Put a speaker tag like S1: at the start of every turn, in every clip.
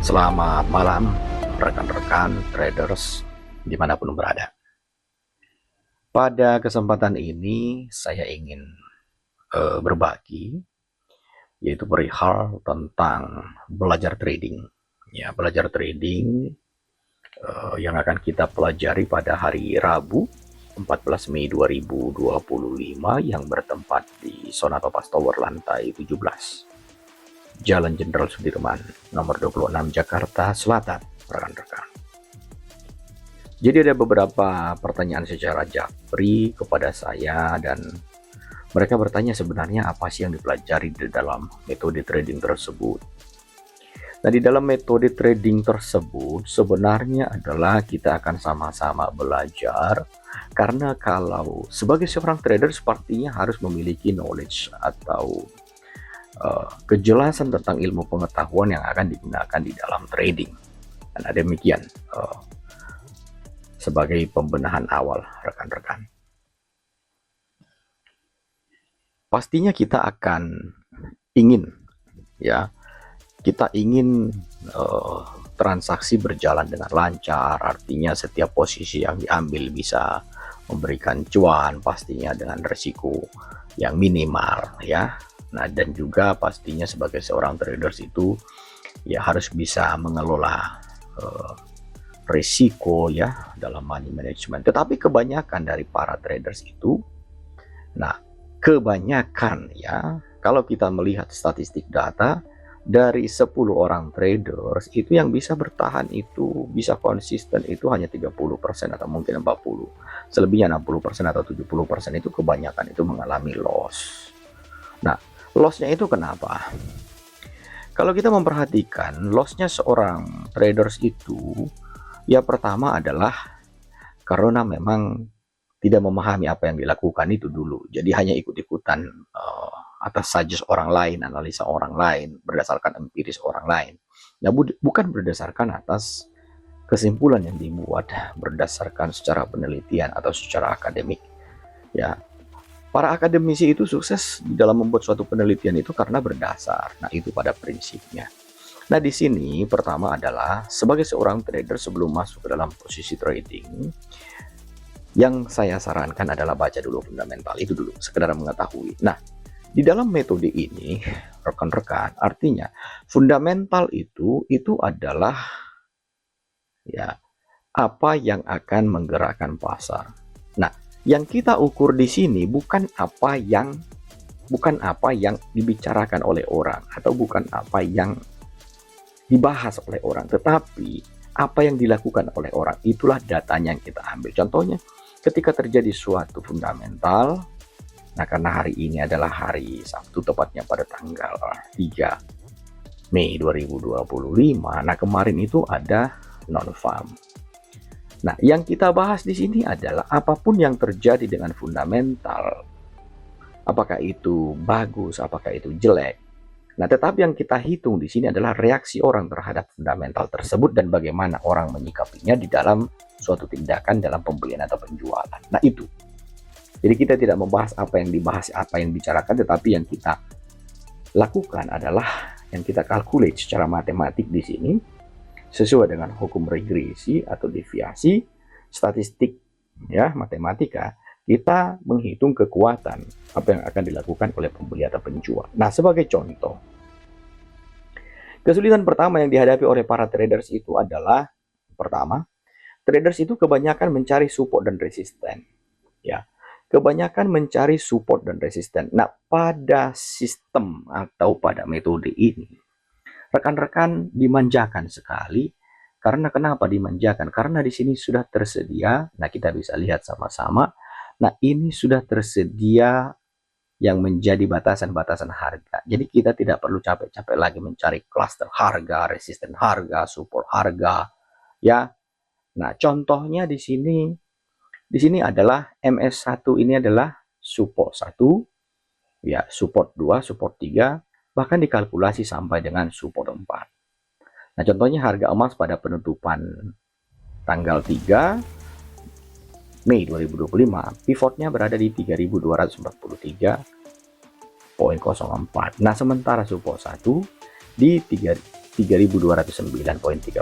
S1: Selamat malam rekan-rekan traders dimanapun berada. Pada kesempatan ini saya ingin berbagi, yaitu perihal tentang belajar trading. Ya, belajar trading yang akan kita pelajari pada hari Rabu 14 Mei 2025 yang bertempat di Sonata Pas Tower lantai 17. Jalan Jenderal Sudirman, nomor 26 Jakarta Selatan, rekan-rekan. Jadi ada beberapa pertanyaan secara japri kepada saya dan mereka bertanya sebenarnya apa sih yang dipelajari di dalam metode trading tersebut. Nah, di dalam metode trading tersebut sebenarnya adalah kita akan sama-sama belajar, karena kalau sebagai seorang trader sepertinya harus memiliki knowledge atau kejelasan tentang ilmu pengetahuan yang akan digunakan di dalam trading. Dan demikian sebagai pembenahan awal rekan-rekan. Pastinya kita akan ingin kita ingin transaksi berjalan dengan lancar, artinya setiap posisi yang diambil bisa memberikan cuan pastinya dengan risiko yang minimal ya. Nah, dan juga pastinya sebagai seorang traders itu ya harus bisa mengelola risiko ya dalam money management. Tetapi kebanyakan dari para traders itu, nah kebanyakan ya, kalau kita melihat statistik data, dari 10 orang traders itu yang bisa bertahan itu, bisa konsisten itu hanya 30% atau mungkin 40%. Selebihnya 60% atau 70% itu kebanyakan itu mengalami loss. Nah, lossnya itu kenapa? Kalau kita memperhatikan lossnya seorang traders itu, ya pertama adalah karena memang tidak memahami apa yang dilakukan itu dulu. Jadi hanya ikut-ikutan atas suggest orang lain, analisa orang lain, berdasarkan empiris orang lain. Nah, bukan berdasarkan atas kesimpulan yang dibuat berdasarkan secara penelitian atau secara akademik. Ya, para akademisi itu sukses di dalam membuat suatu penelitian itu karena berdasar. Nah, itu pada prinsipnya. Nah, di sini pertama adalah sebagai seorang trader sebelum masuk ke dalam posisi trading, yang saya sarankan adalah baca dulu fundamental itu dulu, sekedar mengetahui. Nah, di dalam metode ini, rekan-rekan, artinya fundamental itu adalah ya apa yang akan menggerakkan pasar. Nah, yang kita ukur di sini bukan apa yang dibicarakan oleh orang atau bukan apa yang dibahas oleh orang, tetapi apa yang dilakukan oleh orang. Itulah datanya yang kita ambil. Contohnya, ketika terjadi suatu fundamental, nah karena hari ini adalah hari Sabtu, tepatnya pada tanggal 3 Mei 2025, nah kemarin itu ada non-farm. Nah, yang kita bahas di sini adalah apapun yang terjadi dengan fundamental, apakah itu bagus, apakah itu jelek. Nah, tetapi yang kita hitung di sini adalah reaksi orang terhadap fundamental tersebut dan bagaimana orang menyikapinya di dalam suatu tindakan dalam pembelian atau penjualan. Nah, itu. Jadi kita tidak membahas apa yang dibahas, apa yang dibicarakan, tetapi yang kita lakukan adalah yang kita calculate secara matematik di sini sesuai dengan hukum regresi atau deviasi statistik ya, matematika. Kita menghitung kekuatan apa yang akan dilakukan oleh pembeli atau penjual. Nah, sebagai contoh, kesulitan pertama yang dihadapi oleh para traders itu adalah, pertama, traders itu kebanyakan mencari support dan resisten. Ya, kebanyakan mencari support dan resisten. Nah, pada sistem atau pada metode ini, rekan-rekan dimanjakan sekali. Karena kenapa dimanjakan? Karena di sini sudah tersedia. Nah, kita bisa lihat sama-sama. Nah, ini sudah tersedia yang menjadi batasan-batasan harga. Jadi kita tidak perlu capek-capek lagi mencari cluster harga, resisten harga, support harga, ya. Nah, contohnya di sini adalah MS1 ini adalah support 1, ya, support 2, support 3, bahkan dikalkulasi sampai dengan support 4. Nah, contohnya harga emas pada penutupan tanggal 3 Mei 2025, pivotnya berada di 3243,04. Nah, sementara support 1 di 3209.30,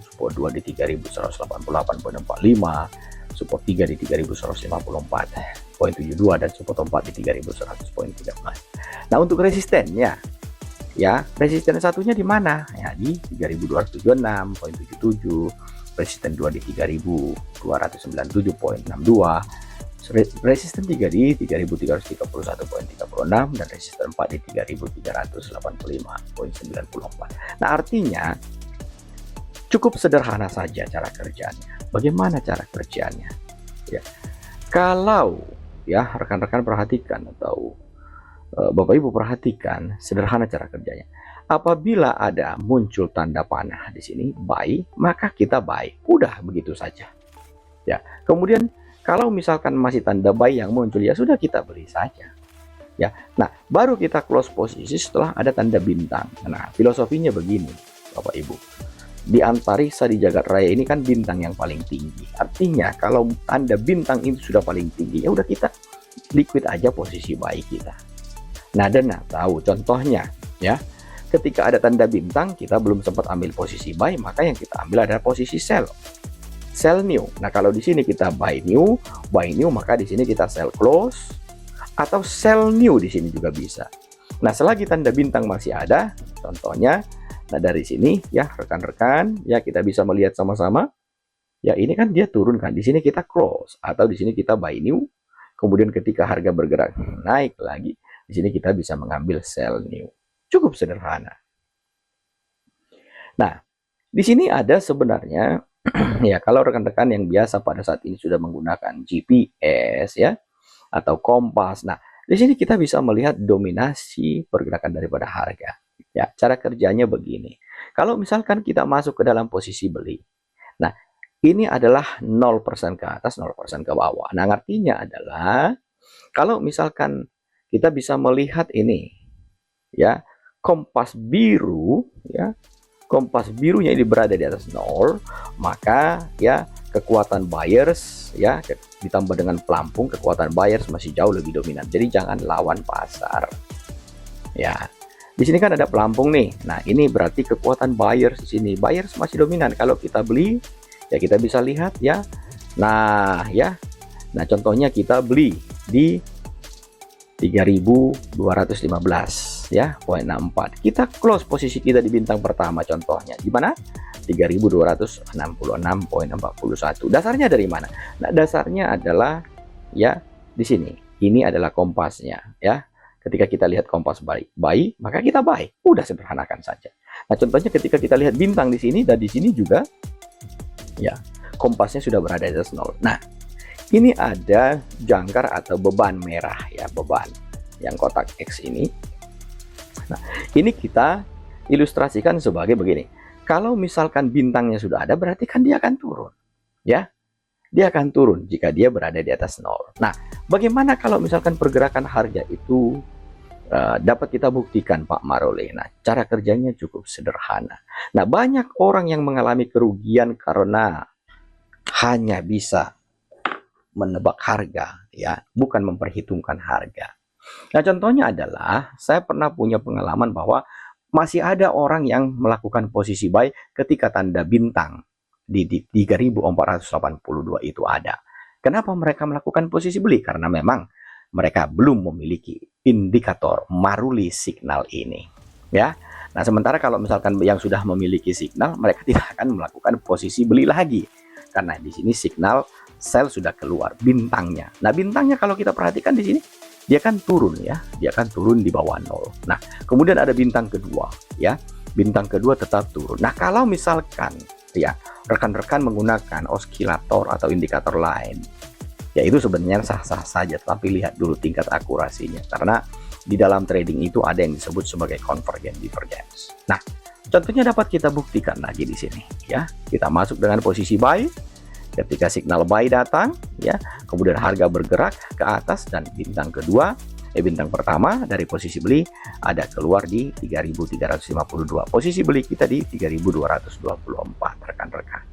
S1: support 2 di 3188.45, support 3 di 3154.72 dan support 4 di 3100.13. Nah, untuk resistennya ya, resisten satunya di mana? Ya, di 3276.77, resisten 2 di 3297.62, resisten 3 di 3331.36 dan resisten 4 di 3385.94. Nah, artinya cukup sederhana saja cara kerjanya. Bagaimana cara kerjanya? Ya, kalau ya rekan-rekan perhatikan atau Bapak Ibu perhatikan, sederhana cara kerjanya. Apabila ada muncul tanda panah di sini buy, maka kita buy. Udah begitu saja. Ya. Kemudian kalau misalkan masih tanda buy yang muncul, ya sudah kita beli saja. Ya. Nah, baru kita close posisi setelah ada tanda bintang. Nah, filosofinya begini, Bapak Ibu. Di antariksa di jagat raya ini kan bintang yang paling tinggi. Artinya kalau tanda bintang itu sudah paling tinggi, ya udah kita liquid aja posisi buy kita. Nah, dan tahu contohnya ya, ketika ada tanda bintang kita belum sempat ambil posisi buy, maka yang kita ambil adalah posisi sell new. Nah, kalau di sini kita buy new, maka di sini kita sell close atau sell new, di sini juga bisa. Nah, selagi tanda bintang masih ada, contohnya, nah dari sini ya rekan-rekan ya kita bisa melihat sama-sama. Ya, ini kan dia turun kan, di sini kita close atau di sini kita buy new. Kemudian ketika harga bergerak naik lagi, di sini kita bisa mengambil sell new. Cukup sederhana. Nah, di sini ada sebenarnya ya, kalau rekan-rekan yang biasa pada saat ini sudah menggunakan GPS ya atau kompas. Nah, di sini kita bisa melihat dominasi pergerakan daripada harga. Ya, cara kerjanya begini. Kalau misalkan kita masuk ke dalam posisi beli. Nah, ini adalah 0% ke atas, 0% ke bawah. Nah, artinya adalah kalau misalkan kita bisa melihat ini ya, kompas biru ya, kompas birunya ini berada di atas 0, maka ya kekuatan buyers ya ditambah dengan pelampung, kekuatan buyers masih jauh lebih dominan. Jadi jangan lawan pasar. Ya. Di sini kan ada pelampung nih. Nah, ini berarti kekuatan buyers di sini. Buyers masih dominan. Kalau kita beli ya kita bisa lihat ya. Nah, ya. Nah, contohnya kita beli di 3215 ya, 0,64. Kita close posisi kita di bintang pertama, contohnya di mana? 3266.41. Dasarnya dari mana? Nah, dasarnya adalah ya di sini. Ini adalah kompasnya ya. Ketika kita lihat kompas buy, maka kita buy. Udah sederhanakan saja. Nah, contohnya ketika kita lihat bintang di sini dan di sini juga ya, kompasnya sudah berada di atas 0. Nah, ini ada jangkar atau beban merah ya, beban yang kotak X ini. Nah, ini kita ilustrasikan sebagai begini. Kalau misalkan bintangnya sudah ada, berarti kan dia akan turun. Ya, dia akan turun jika dia berada di atas 0. Nah, bagaimana kalau misalkan pergerakan harga itu dapat kita buktikan, Pak Marole? Nah, cara kerjanya cukup sederhana. Nah, banyak orang yang mengalami kerugian karena hanya bisa menebak harga ya, bukan memperhitungkan harga. Nah, contohnya adalah saya pernah punya pengalaman bahwa masih ada orang yang melakukan posisi buy ketika tanda bintang di 3482 itu ada. Kenapa mereka melakukan posisi beli? Karena memang mereka belum memiliki indikator Maruli signal ini ya. Nah, sementara kalau misalkan yang sudah memiliki signal, mereka tidak akan melakukan posisi beli lagi karena di sini signal sell sudah keluar bintangnya. Nah, bintangnya kalau kita perhatikan di sini dia kan turun ya, dia kan turun di bawah 0. Nah, kemudian ada bintang kedua ya, bintang kedua tetap turun. Nah, kalau misalkan ya rekan-rekan menggunakan oskilator atau indikator lain, ya itu sebenarnya sah-sah saja, tapi lihat dulu tingkat akurasinya karena di dalam trading itu ada yang disebut sebagai convergence divergence. Nah, contohnya dapat kita buktikan lagi di sini ya. Kita masuk dengan posisi buy. Ketika signal buy datang ya, kemudian harga bergerak ke atas dan bintang kedua bintang pertama dari posisi beli ada keluar di 3352. Posisi beli kita di 3224 rekan-rekan.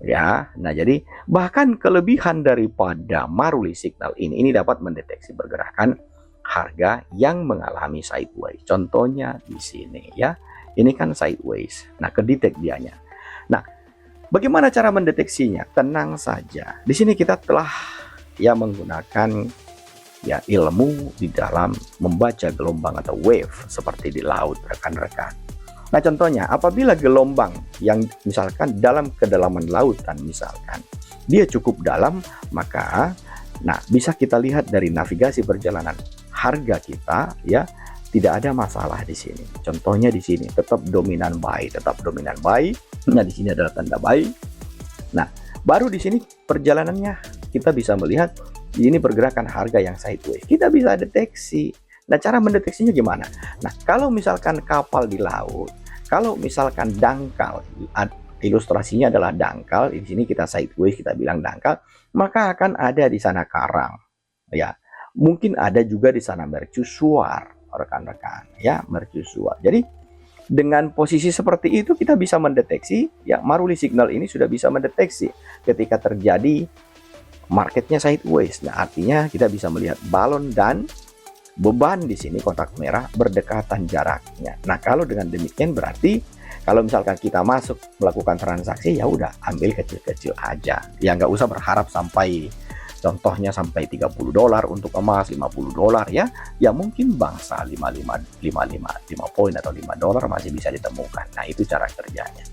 S1: Ya, nah jadi bahkan kelebihan daripada Maruli signal ini dapat mendeteksi pergerakan harga yang mengalami sideways. Contohnya di sini ya. Ini kan sideways. Nah, kedetek dianya. Nah, bagaimana cara mendeteksinya? Tenang saja. Di sini kita telah ya menggunakan ya ilmu di dalam membaca gelombang atau wave seperti di laut, rekan-rekan. Nah, contohnya apabila gelombang yang misalkan dalam kedalaman lautan misalkan dia cukup dalam, maka bisa kita lihat dari navigasi perjalanan harga kita ya, tidak ada masalah di sini. Contohnya di sini tetap dominan buy, Nah, di sini adalah tanda buy. Nah, baru di sini perjalanannya kita bisa melihat ini pergerakan harga yang sideways. Kita bisa deteksi. Nah, cara mendeteksinya gimana? Nah, kalau misalkan kapal di laut, kalau misalkan dangkal, ilustrasinya adalah dangkal, di sini kita sideways, kita bilang dangkal, maka akan ada di sana karang. Ya, mungkin ada juga di sana mercusuar, rekan-rekan, ya, mercusuar. Jadi, dengan posisi seperti itu kita bisa mendeteksi, ya, Maruli Signal ini sudah bisa mendeteksi ketika terjadi marketnya sideways. Nah, artinya kita bisa melihat balon dan beban di sini kotak merah berdekatan jaraknya. Nah, kalau dengan demikian berarti kalau misalkan kita masuk melakukan transaksi, ya udah ambil kecil-kecil aja. Ya nggak usah berharap sampai contohnya sampai $30 untuk emas, $50 ya. Ya mungkin bangsa 5 poin atau $5 masih bisa ditemukan. Nah, itu cara kerjanya.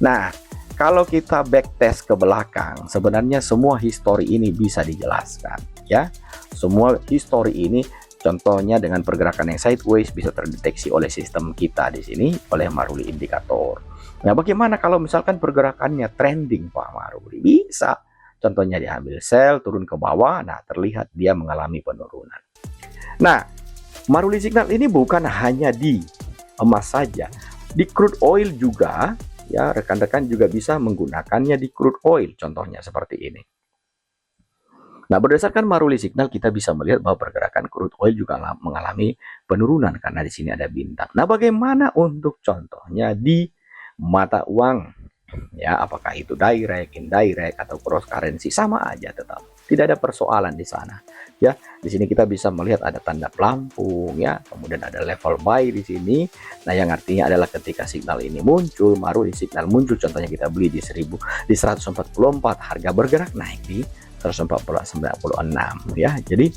S1: Nah, kalau kita backtest ke belakang, sebenarnya semua histori ini bisa dijelaskan ya. Semua histori ini contohnya dengan pergerakan yang sideways bisa terdeteksi oleh sistem kita di sini oleh Maruli Indikator. Nah, bagaimana kalau misalkan pergerakannya trending, Pak Maruli? Bisa. Contohnya diambil sell, turun ke bawah, nah terlihat dia mengalami penurunan. Nah, Maruli Signal ini bukan hanya di emas saja, di crude oil juga, ya rekan-rekan juga bisa menggunakannya di crude oil, contohnya seperti ini. Nah, berdasarkan Maruli Signal kita bisa melihat bahwa pergerakan crude oil juga mengalami penurunan karena di sini ada bintang. Nah, bagaimana untuk contohnya di mata uang? Ya, apakah itu direct, indirect atau cross currency, sama aja tetap. Tidak ada persoalan di sana. Ya, di sini kita bisa melihat ada tanda pelampung ya, kemudian ada level buy di sini. Nah, yang artinya adalah ketika signal ini muncul, Maruli Signal muncul, contohnya kita beli di 144, harga bergerak naik di 146 ya. Jadi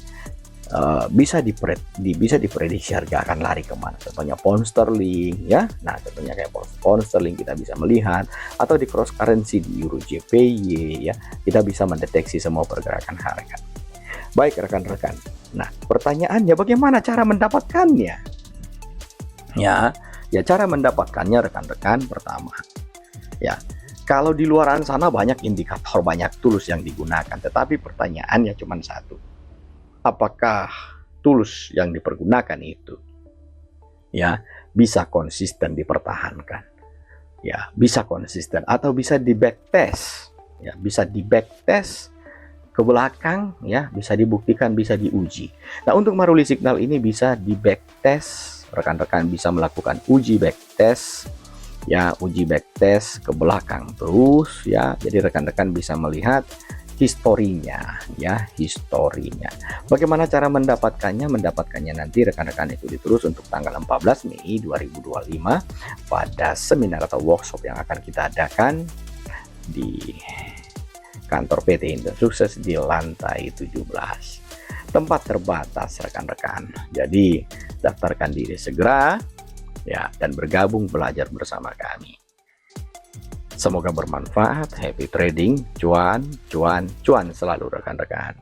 S1: bisa diprediksi harga akan lari kemana. Contohnya pound sterling ya. Nah, contohnya kayak pound sterling kita bisa melihat, atau di cross currency di euro JPY ya. Kita bisa mendeteksi semua pergerakan harga. Baik rekan-rekan. Nah, pertanyaannya bagaimana cara mendapatkannya? Ya cara mendapatkannya rekan-rekan, pertama ya, kalau di luaran sana banyak indikator, banyak tools yang digunakan, tetapi pertanyaannya cuma satu. Apakah tools yang dipergunakan itu ya bisa konsisten dipertahankan? Ya, bisa konsisten atau bisa di backtest. Ya, bisa di backtest ke belakang ya, bisa dibuktikan, bisa diuji. Nah, untuk Maruli Signal ini bisa di backtest, rekan-rekan bisa melakukan uji backtest. Ya, uji backtest ke belakang terus ya. Jadi rekan-rekan bisa melihat historinya ya, historinya. Bagaimana cara mendapatkannya? Mendapatkannya nanti rekan-rekan ikuti terus untuk tanggal 14 Mei 2025 pada seminar atau workshop yang akan kita adakan di kantor PT Indo Sukses di lantai 17. Tempat terbatas rekan-rekan. Jadi daftarkan diri segera ya, dan bergabung belajar bersama kami. Semoga bermanfaat. Happy trading, cuan, cuan, cuan selalu rekan-rekan.